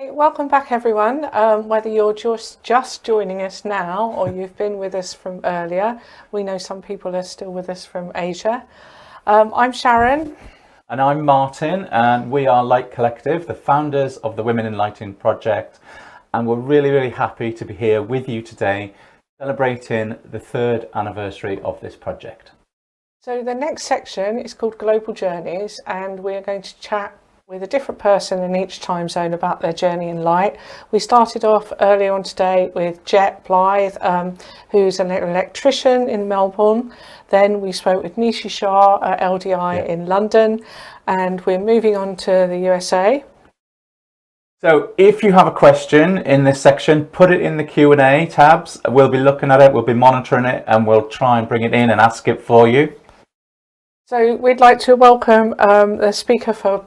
Hey, welcome back, everyone. Whether you're just joining us now or you've been with us from earlier, we know some people are still with us from Asia. I'm Sharon. And I'm Martin, and we are Light Collective, the founders of the Women in Lighting project. And we're really, really happy to be here with you today, celebrating the 3rd anniversary of this project. So the next section is called Global Journeys, and we're going to chat with a different person in each time zone about their journey in light. We started off earlier on today with Jet Blythe, who's an electrician in Melbourne. Then we spoke with Nishi Shah at LDI in London, and we're moving on to the USA. So if you have a question in this section, put it in the Q&A tabs. We'll be looking at it, we'll be monitoring it, and we'll try and bring it in and ask it for you. So we'd like to welcome the speaker for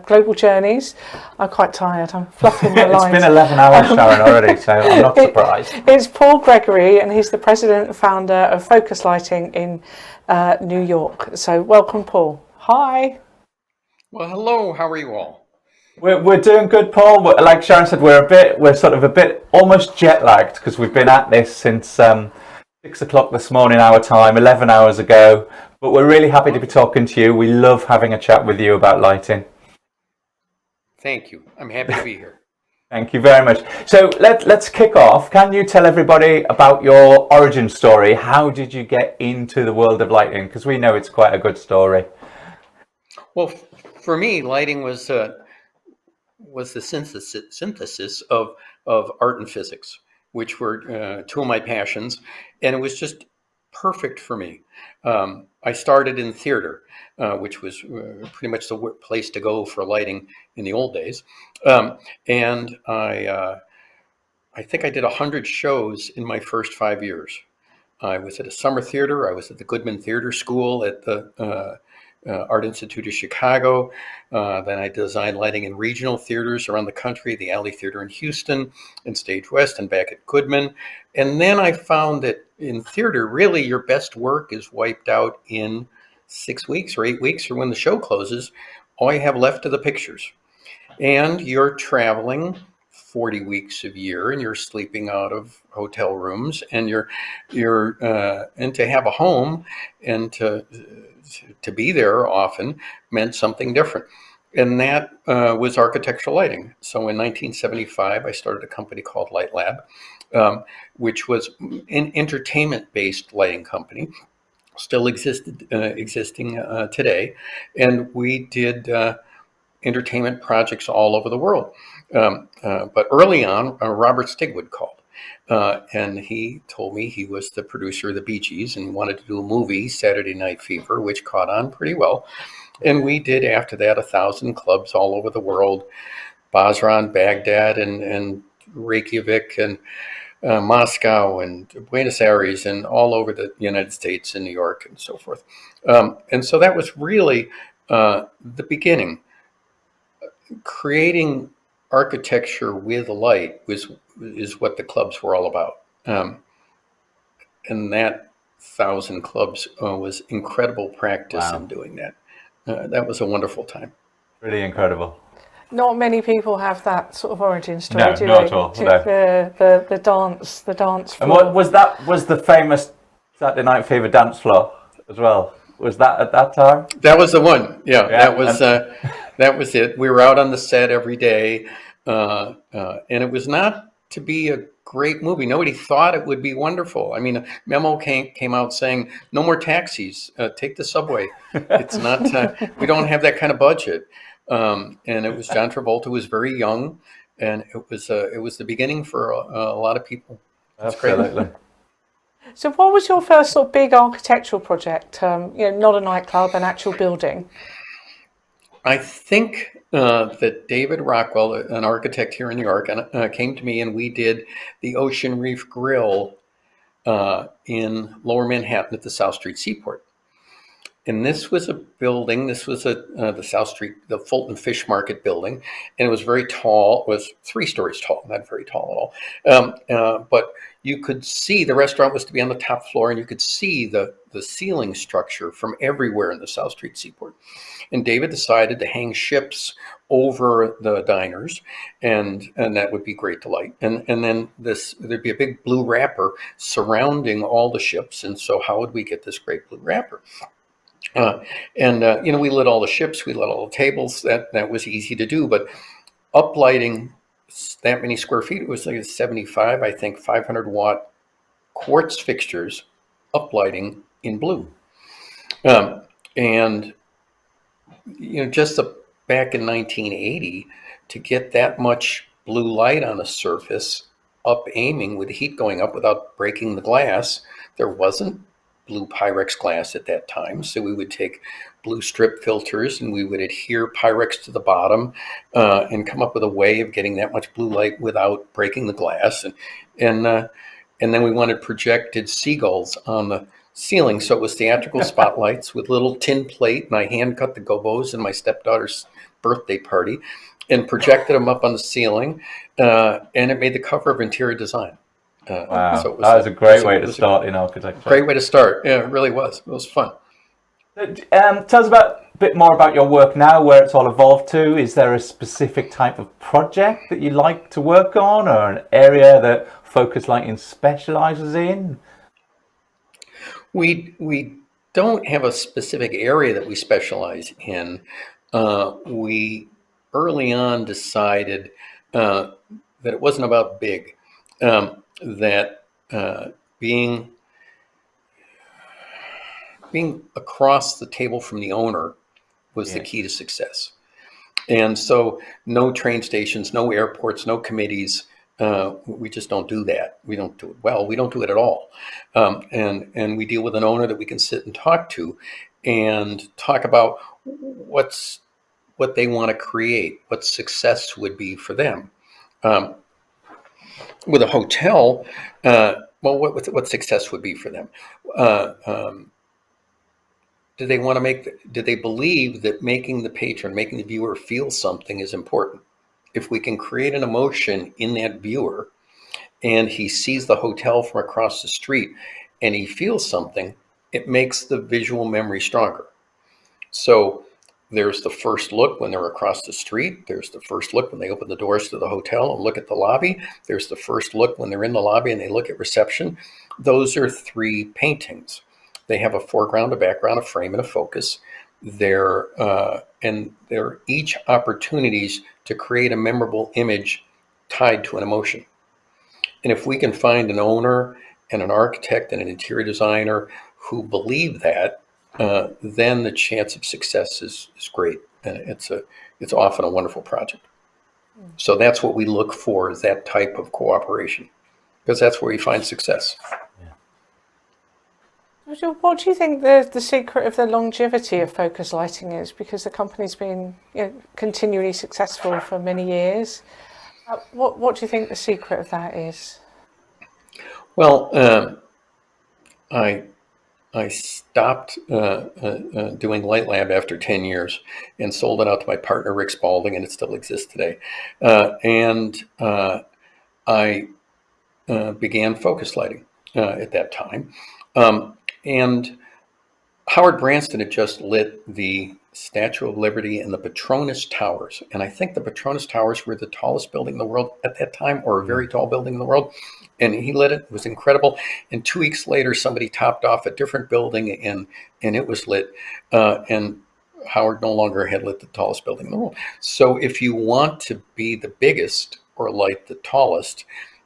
Global Journeys. I'm quite tired, I'm fluffing my lines. It's been 11 hours, Sharon, already, so I'm not surprised. It's Paul Gregory, and he's the president and founder of Focus Lighting in New York. So welcome, Paul. Hi. Well, hello, how are you all? We're doing good, Paul. Like Sharon said, we're sort of a bit almost jet lagged because we've been at this since 6 o'clock this morning, our time, 11 hours ago. But we're really happy to be talking to you. We love having a chat with you about lighting. Thank you. I'm happy to be here. Thank you very much. So let's kick off. Can you tell everybody about your origin story? How did you get into the world of lighting? Because we know it's quite a good story. Well, for me, lighting was the synthesis of art and physics, which were two of my passions, and it was just perfect for me. I started in theater, which was pretty much the place to go for lighting in the old days, and I think I did 100 shows in my first 5 years. I was at a summer theater. I was at the Goodman Theater School at the Art Institute of Chicago. Then I designed lighting in regional theaters around the country, the Alley Theater in Houston, and Stage West, and back at Goodman. And then I found that in theater, really your best work is wiped out in 6 weeks or 8 weeks, or when the show closes. All you have left are the pictures. And you're traveling 40 weeks a year, and you're sleeping out of hotel rooms, and and to have a home and to be there often meant something different. And that was architectural lighting. So in 1975, I started a company called Light Lab, which was an entertainment-based lighting company, still existing today. And we did entertainment projects all over the world. But early on, Robert Stigwood called. And he told me he was the producer of the Bee Gees and wanted to do a movie, Saturday Night Fever, which caught on pretty well. And we did, after that, 1,000 clubs all over the world, Basra and Baghdad and Reykjavik and Moscow and Buenos Aires and all over the United States and New York and so forth. And so that was really the beginning. Creating architecture with light is what the clubs were all about. And that 1,000 clubs was incredible practice in doing that. That was a wonderful time. Really incredible. Not many people have that sort of origin story, no, do not they? at all. The dance floor. And was the famous Saturday Night Fever dance floor as well? Was that at that time? That was the one. Yeah. That was it. We were out on the set every day, and it was not to be a great movie. Nobody thought it would be wonderful. I mean, a memo came out saying, "No more taxis. Take the subway. It's not. We don't have that kind of budget." And it was John Travolta was very young, and it was the beginning for a lot of people. Absolutely. So what was your first sort of big architectural project? Not a nightclub, an actual building. I think that David Rockwell, an architect here in New York, came to me, and we did the Ocean Reef Grill in Lower Manhattan at the South Street Seaport. And this was a building. This was the South Street, the Fulton Fish Market building, and it was very tall. It was 3 stories tall, not very tall at all. But you could see the restaurant was to be on the top floor, and you could see the ceiling structure from everywhere in the South Street Seaport. And David decided to hang ships over the diners, and that would be great delight. And then there'd be a big blue wrapper surrounding all the ships. And so how would we get this great blue wrapper? We lit all the ships, we lit all the tables. That was easy to do, but uplighting that many square feet, it was like 75, I think, 500-watt quartz fixtures, uplighting in blue. Just back in 1980, to get that much blue light on a surface, up aiming with the heat going up without breaking the glass, there wasn't blue Pyrex glass at that time. So we would take blue strip filters and we would adhere Pyrex to the bottom and come up with a way of getting that much blue light without breaking the glass. And then we wanted projected seagulls on the ceiling. So it was theatrical spotlights with little tin plate, and I hand cut the gobos in my stepdaughter's birthday party and projected them up on the ceiling. And it made the cover of Interior Design. Wow, that was a great way to start in architecture. Great way to start. Yeah, it really was. It was fun. Tell us a bit more about your work now, where it's all evolved to. Is there a specific type of project that you like to work on, or an area that Focus Lighting specializes in? We don't have a specific area that we specialize in. We early on decided that it wasn't about big. That being across the table from the owner was the key to success. And so no train stations, no airports, no committees. We just don't do that. We don't do it well. We don't do it at all. And we deal with an owner that we can sit and talk to and talk about what they want to create, what success would be for them. With a hotel, what success would be for them? Do they believe that making the patron, making the viewer feel something is important? If we can create an emotion in that viewer and he sees the hotel from across the street and he feels something, it makes the visual memory stronger. So there's the first look when they're across the street. There's the first look when they open the doors to the hotel and look at the lobby. There's the first look when they're in the lobby and they look at reception. Those are 3 paintings. They have a foreground, a background, a frame, and a focus. They're each opportunities to create a memorable image tied to an emotion. And if we can find an owner and an architect and an interior designer who believe that, then the chance of success is great, and it's often a wonderful project. So that's what we look for, is that type of cooperation, because that's where we find success. What do you think the secret of the longevity of Focus Lighting is? Because the company's been continually successful for many years. What do you think the secret of that is? Well, I stopped doing Light Lab after 10 years and sold it out to my partner, Rick Spalding, and it still exists today. I began Focus Lighting at that time. And Howard Branston had just lit the Statue of Liberty and the Petronas Towers. And I think the Petronas Towers were the tallest building in the world at that time, or a very tall building in the world. And he lit it. It was incredible. And 2 weeks later, somebody topped off a different building and it was lit. And Howard no longer had lit the tallest building in the world. So if you want to be the biggest or light the tallest,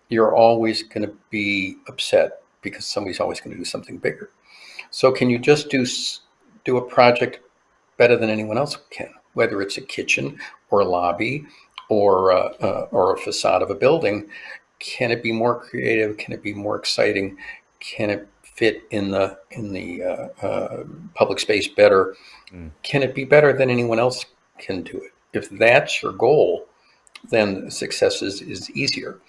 you're always going to be upset because somebody's always going to do something bigger. So can you just do a project better than anyone else can, whether it's a kitchen or a lobby or a facade of a building? Can it be more creative? Can it be more exciting? Can it fit in the public space better? Can it be better than anyone else can do it? If that's your goal, then success is easier.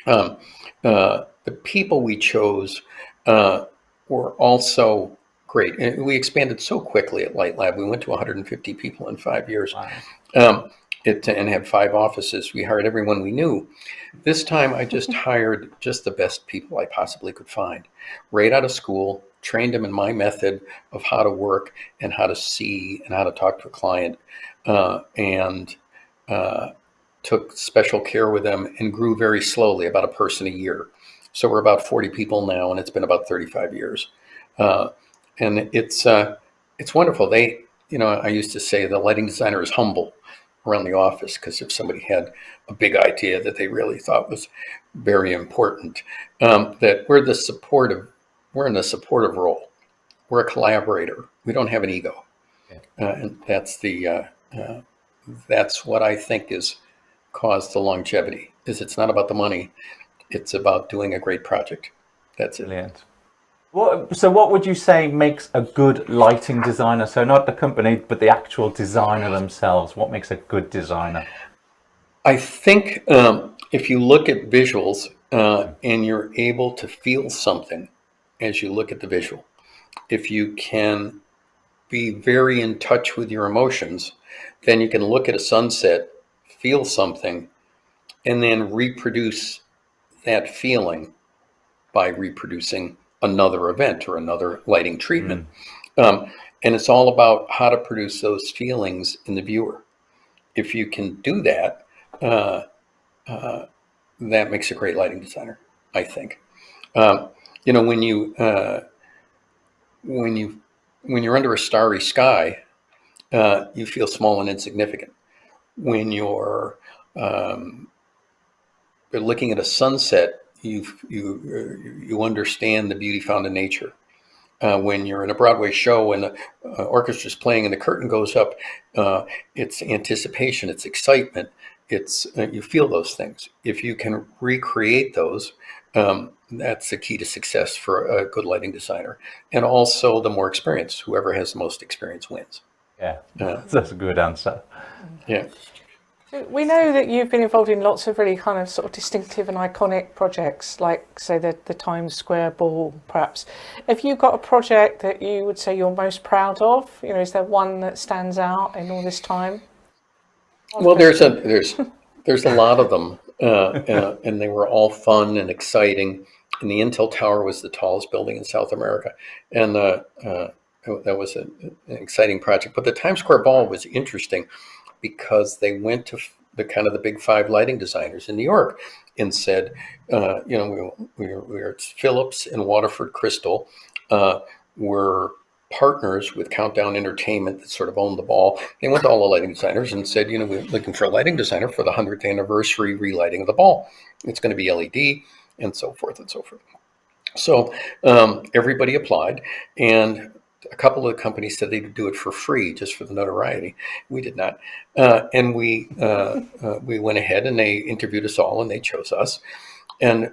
The people we chose were also great. And we expanded so quickly at Light Lab. We went to 150 people in 5 years. Wow. And had 5 offices. We hired everyone we knew. This time I just hired just the best people I possibly could find. Right out of school, trained them in my method of how to work and how to see and how to talk to a client, and took special care with them and grew very slowly, about a person a year. So we're about 40 people now, and it's been about 35 years. And it's wonderful. I used to say the lighting designer is humble around the office, because if somebody had a big idea that they really thought was very important, that we're in the supportive role. We're a collaborator. We don't have an ego. Yeah. And that's what I think is caused the longevity. Is it's not about the money. It's about doing a great project. That's it. Brilliant. So what would you say makes a good lighting designer? So not the company, but the actual designer themselves. What makes a good designer? I think if you look at visuals and you're able to feel something as you look at the visual, if you can be very in touch with your emotions, then you can look at a sunset, feel something, and then reproduce that feeling by reproducing another event or another lighting treatment. And it's all about how to produce those feelings in the viewer. If you can do that, that makes a great lighting designer, I think. When you're under a starry sky, you feel small and insignificant. When you're looking at a sunset, you understand the beauty found in nature. When you're in a Broadway show and the orchestra's playing and the curtain goes up, it's anticipation, it's excitement, you feel those things. If you can recreate those, that's the key to success for a good lighting designer. And also the more experience. Whoever has the most experience wins. Yeah, that's a good answer. Yeah. We know that you've been involved in lots of really kind of sort of distinctive and iconic projects, like, say, the Times Square Ball, perhaps. Have you got a project that you would say you're most proud of? Is there one that stands out in all this time? Well, there's a lot of them, and they were all fun and exciting. And the Intel Tower was the tallest building in South America, and that was an exciting project. But the Times Square Ball was interesting, because they went to the big 5 lighting designers in New York and said, we're Philips and Waterford Crystal. We're partners with Countdown Entertainment that sort of owned the ball. They went to all the lighting designers and said, we're looking for a lighting designer for the 100th anniversary relighting of the ball. It's going to be LED and so forth and so forth. So everybody applied, and a couple of the companies said they'd do it for free, just for the notoriety. We did not, and we went ahead and they interviewed us all, and they chose us. And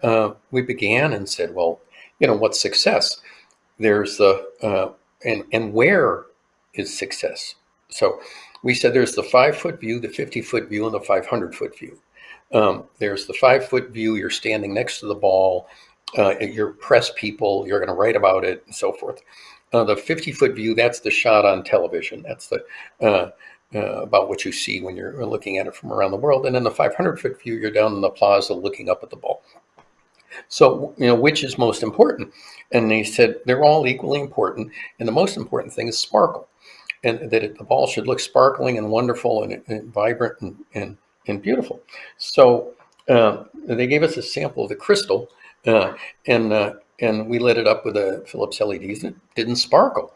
we began and said, well, what's success? There's and where is success? So we said there's the 5-foot view, the 50-foot view, and the 500-foot view. There's the 5-foot view. You're standing next to the ball. You're press people. You're going to write about it, and so forth. The 50-foot view, that's the shot on television. That's the about what you see when you're looking at it from around the world. And then the 500-foot view, you're down in the plaza looking up at the ball. So, which is most important? And they said they're all equally important. And the most important thing is sparkle. And that the ball should look sparkling and wonderful and vibrant and beautiful. So they gave us a sample of the crystal, and we lit it up with a Philips LEDs, and it didn't sparkle.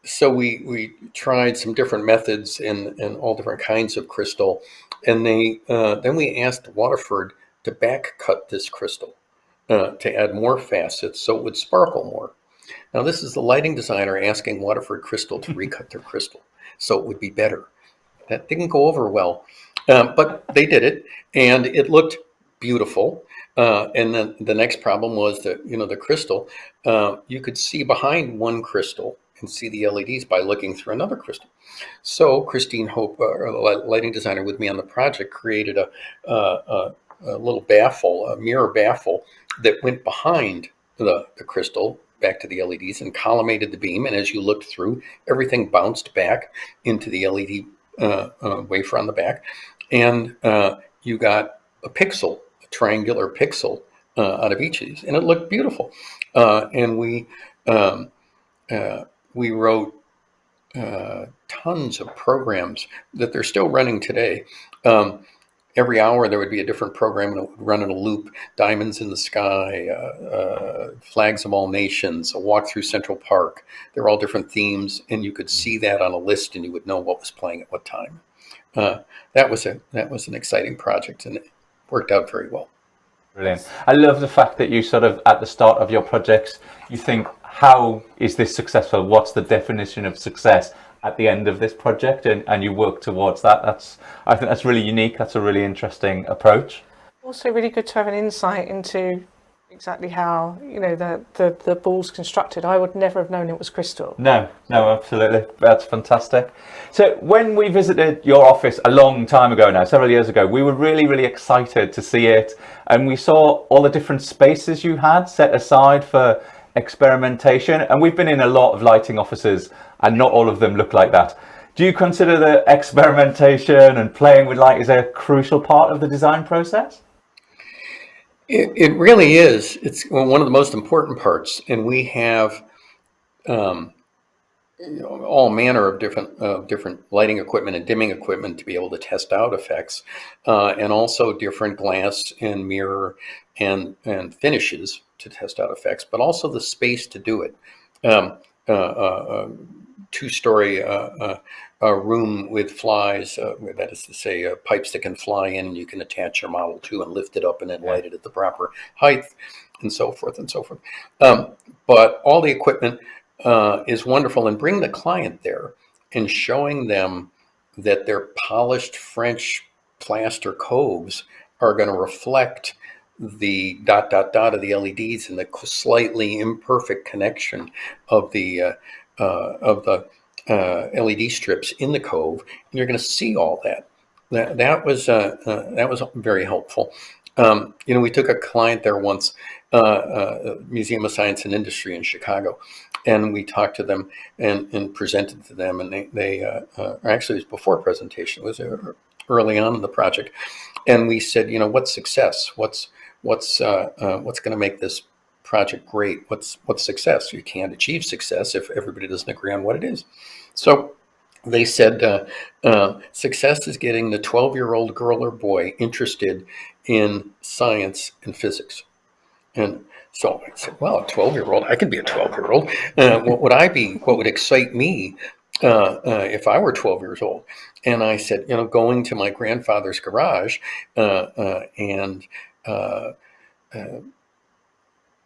So we tried some different methods and all different kinds of crystal. And then we asked Waterford to back cut this crystal to add more facets so it would sparkle more. Now, this is the lighting designer asking Waterford Crystal to recut their crystal so it would be better. That didn't go over well, but they did it, and it looked beautiful. And then the next problem was that, the crystal, you could see behind one crystal and see the LEDs by looking through another crystal. So Christine Hope, a lighting designer with me on the project, created a little baffle, a mirror baffle that went behind the crystal back to the LEDs and collimated the beam. And as you looked through, everything bounced back into the LED wafer on the back. And you got a pixel, a triangular pixel out of each of these. And it looked beautiful. And we wrote tons of programs that they're still running today. Every hour there would be a different program and it would run in a loop. Diamonds in the Sky, Flags of All Nations, a walk through Central Park. They're all different themes, and you could see that on a list and you would know what was playing at what time. That was an exciting project, and it worked out very well. Brilliant. I love the fact that you sort of, at the start of your projects, you think, how is this successful? What's the definition of success at the end of this project? And you work towards that. I think that's really unique. That's a really interesting approach. Also really good to have an insight into exactly how, the ball's constructed. I would never have known it was crystal. No, absolutely. That's fantastic. So when we visited your office a long time ago now, several years ago, we were really, really excited to see it. And we saw all the different spaces you had set aside for experimentation. And we've been in a lot of lighting offices and not all of them look like that. Do you consider the experimentation and playing with light is a crucial part of the design process? It really is. It's one of the most important parts, and we have all manner of different lighting equipment and dimming equipment to be able to test out effects, and also different glass and mirror and finishes to test out effects, but also the space to do it. Two-story room with flies, that is to say, pipes that can fly in and you can attach your model to and lift it up and then light it at the proper height, and so forth and so forth. But all the equipment is wonderful, and bring the client there and showing them that their polished French plaster coves are going to reflect the ... of the LEDs and the slightly imperfect connection of the LED strips in the cove, and you're going to see all that. That was very helpful. We took a client there once, Museum of Science and Industry in Chicago, and we talked to them and presented to them, and they actually it was before presentation, it was early on in the project, and we said, what's success? What's going to make this project great? What's success? You can't achieve success if everybody doesn't agree on what it is. So they said success is getting the 12-year-old girl or boy interested in science and physics. And so I said, well, a 12-year-old, I could be a 12-year-old. What would excite me if I were 12 years old? And I said, going to my grandfather's garage and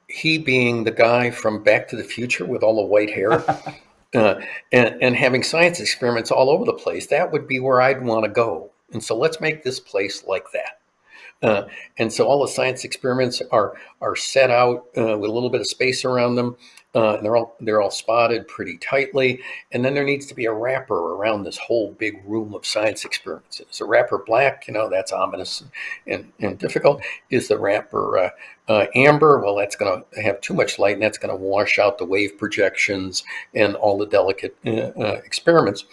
he being the guy from Back to the Future with all the white hair and having science experiments all over the place, that would be where I'd want to go. And so let's make this place like that. And so all the science experiments are set out with a little bit of space around them. And they're all spotted pretty tightly. And then there needs to be a wrapper around this whole big room of science experiments. Is the wrapper black? That's ominous and difficult. Is the wrapper amber? Well, that's going to have too much light, and that's going to wash out the wave projections and all the delicate experiments.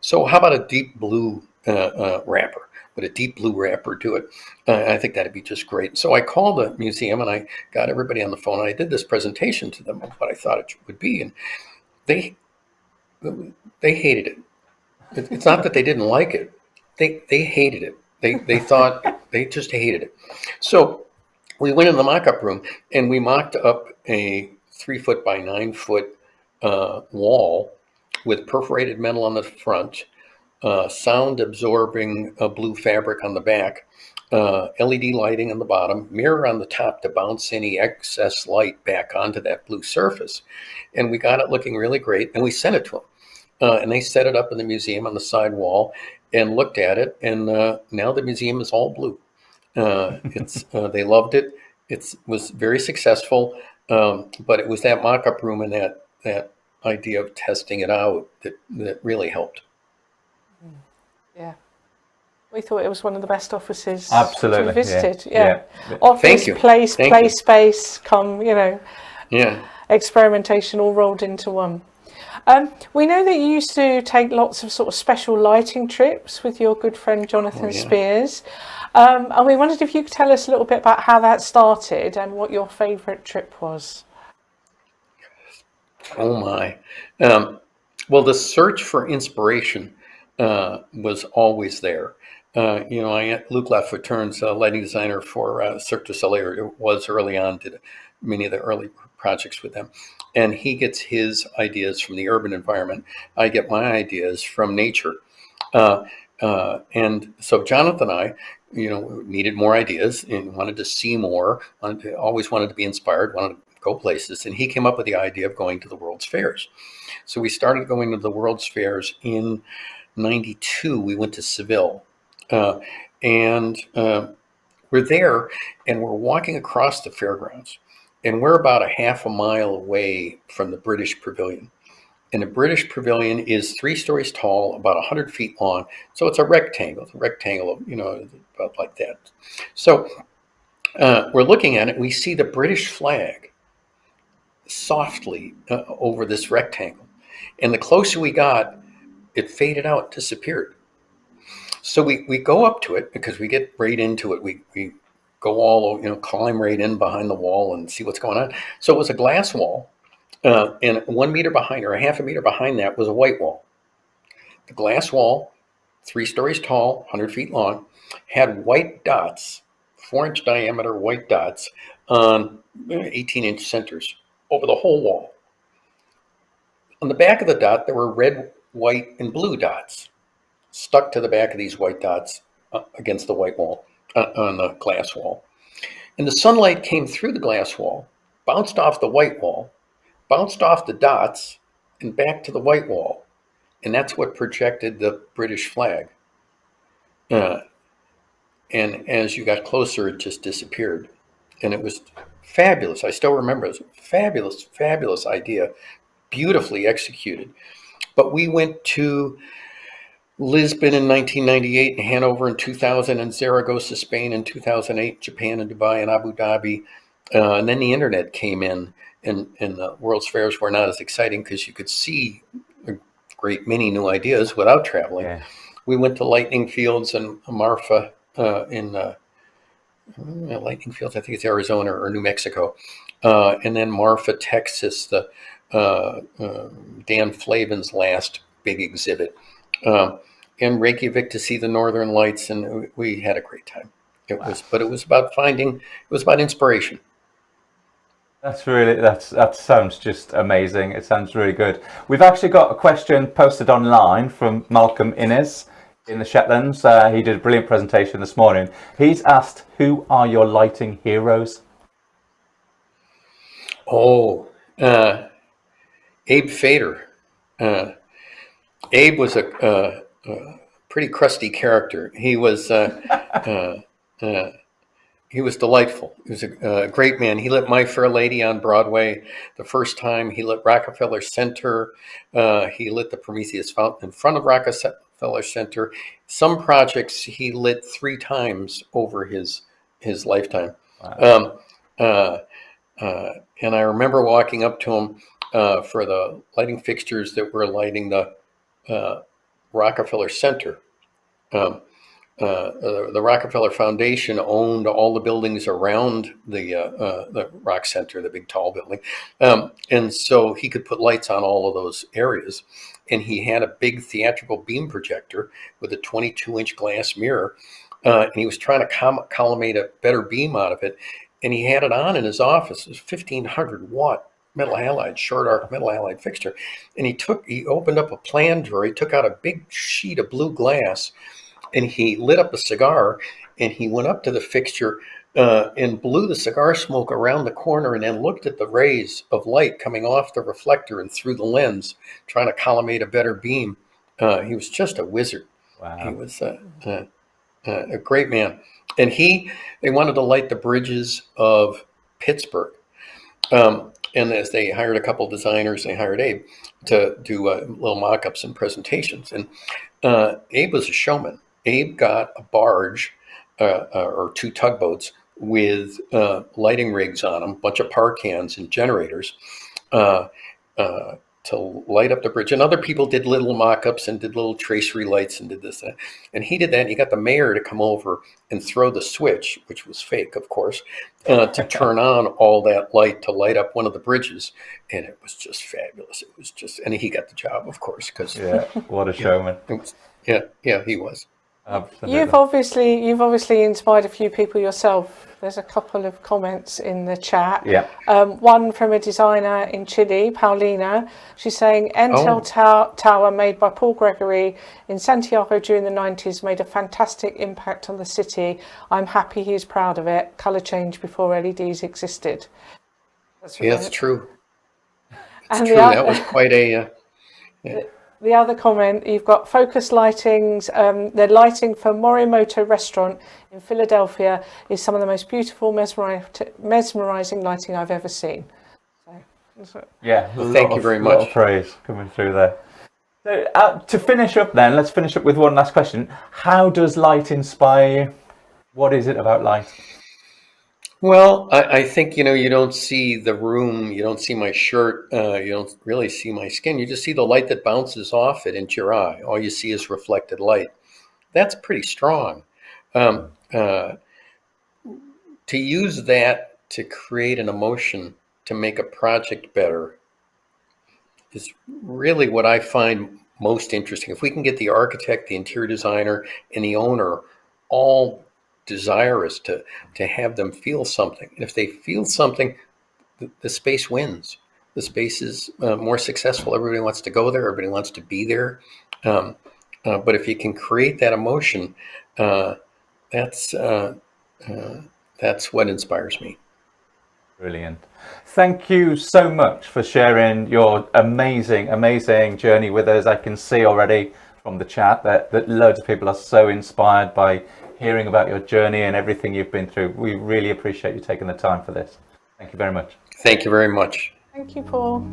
So how about a deep blue wrapper? Would a deep blue wrapper do it? I think that'd be just great. So I called the museum and I got everybody on the phone and I did this presentation to them of what I thought it would be, and they hated it. It's not that they didn't like it; they hated it. They thought they just hated it. So we went in the mock-up room and we mocked up a 3-foot by 9-foot wall with perforated metal on the front. Sound absorbing blue fabric on the back, LED lighting on the bottom, mirror on the top to bounce any excess light back onto that blue surface. And we got it looking really great, and we sent it to them. And they set it up in the museum on the side wall and looked at it, and now the museum is all blue. They loved it. It was very successful, but it was that mock-up room and that idea of testing it out that really helped. Yeah, we thought it was one of the best offices Absolutely, we visited. yeah. Office, Thank you. place, Thank play you. space, Yeah. experimentation all rolled into one. We know that you used to take lots of sort of special lighting trips with your good friend Jonathan Spears. And we wondered if you could tell us a little bit about how that started and what your favourite trip was. Oh my. Well, the search for inspiration was always there. Luc Lafouturne's lighting designer for Cirque du Soleil was early on, did many of the early projects with them. And he gets his ideas from the urban environment. I get my ideas from nature. And so Jonathan and I, needed more ideas and wanted to see more, always wanted to be inspired, wanted to go places. And he came up with the idea of going to the World's Fairs. So we started going to the World's Fairs in 92. We went to Seville. And we're there and we're walking across the fairgrounds. And we're about a half a mile away from the British Pavilion. And the British Pavilion is 3 stories tall, about 100 feet long. So it's a rectangle. It's a rectangle, about like that. So we're looking at it. We see the British flag softly over this rectangle. And the closer we got, it faded out, disappeared. So we go up to it because we get right into it. We go all, climb right in behind the wall and see what's going on. So it was a glass wall. And 1 meter behind, or a half a meter behind that, was a white wall. The glass wall, 3 stories tall, 100 feet long, had white dots, 4-inch diameter white dots on 18-inch centers over the whole wall. On the back of the dot, there were red, white, and blue dots stuck to the back of these white dots against the white wall, on the glass wall. And the sunlight came through the glass wall, bounced off the white wall, bounced off the dots, and back to the white wall. And that's what projected the British flag. And as you got closer, it just disappeared. And it was fabulous. I still remember it was a fabulous, fabulous idea, beautifully executed. But we went to Lisbon in 1998, and Hanover in 2000, and Zaragoza, Spain in 2008, Japan and Dubai and Abu Dhabi. And then the internet came in. And the World's Fairs were not as exciting because you could see a great many new ideas without traveling. Yeah. We went to Lightning Fields and Marfa in Lightning Fields, I think it's Arizona or New Mexico. And then Marfa, Texas, the Dan Flavin's last big exhibit. And Reykjavik to see the Northern Lights, and we had a great time. It was about inspiration. That sounds just amazing. It sounds really good. We've actually got a question posted online from Malcolm Innes in the Shetlands. He did a brilliant presentation this morning. He's asked, who are your lighting heroes? Abe Fader. Abe was a pretty crusty character. He was he was delightful. He was a great man. He lit My Fair Lady on Broadway the first time. He lit Rockefeller Center. He lit the Prometheus Fountain in front of Rockefeller Center. Some projects he lit 3 times over his lifetime. Wow. And I remember walking up to him for the lighting fixtures that were lighting the Rockefeller Center. The Rockefeller Foundation owned all the buildings around the Rock Center, the big tall building. And so he could put lights on all of those areas. And he had a big theatrical beam projector with a 22-inch glass mirror. And he was trying to collimate a better beam out of it. And he had it on in his office. It was 1,500 watt metal halide, short arc metal halide fixture. And he opened up a plan drawer. He took out a big sheet of blue glass, and he lit up a cigar, and he went up to the fixture and blew the cigar smoke around the corner, and then looked at the rays of light coming off the reflector and through the lens, trying to collimate a better beam. He was just a wizard. Wow. He was a great man. And they wanted to light the bridges of Pittsburgh. And as they hired a couple of designers, they hired Abe to do little mock-ups and presentations. And Abe was a showman. Abe got a barge or 2 tugboats with lighting rigs on them, a bunch of par cans and generators, uh, to light up the bridge. And other people did little mock-ups and did little tracery lights and did this. And he did that. And he got the mayor to come over and throw the switch, which was fake, of course, to turn on all that light to light up one of the bridges. And it was just fabulous. It was just, and he got the job, of course, because Yeah, what a showman. yeah, he was. Absolutely. You've obviously inspired a few people yourself. There's a couple of comments in the chat. Yeah. One from a designer in Chile, Paulina. She's saying Entel Tower, made by Paul Gregory in Santiago during the 90s, made a fantastic impact on the city. I'm happy he's proud of it. Colour change before LEDs existed. It's true. It's And true. That was quite a... The other comment, you've got Focus Lightings. The lighting for Morimoto Restaurant in Philadelphia is some of the most beautiful, mesmerizing lighting I've ever seen. So, yeah, well, thank you very much. A lot of praise coming through there. So to finish up then, let's finish up with one last question. How does light inspire you? What is it about light? Well, I think, you don't see the room, you don't see my shirt, you don't really see my skin. You just see the light that bounces off it into your eye. All you see is reflected light. That's pretty strong. To use that to create an emotion, to make a project better, is really what I find most interesting. If we can get the architect, the interior designer, and the owner all desirous to have them feel something. And if they feel something, the space wins. The space is more successful. Everybody wants to go there. Everybody wants to be there. But if you can create that emotion, that's what inspires me. Brilliant. Thank you so much for sharing your amazing journey with us. I can see already from the chat that loads of people are so inspired by hearing about your journey and everything you've been through. We really appreciate you taking the time for this. Thank you very much. Thank you very much. Thank you, Paul.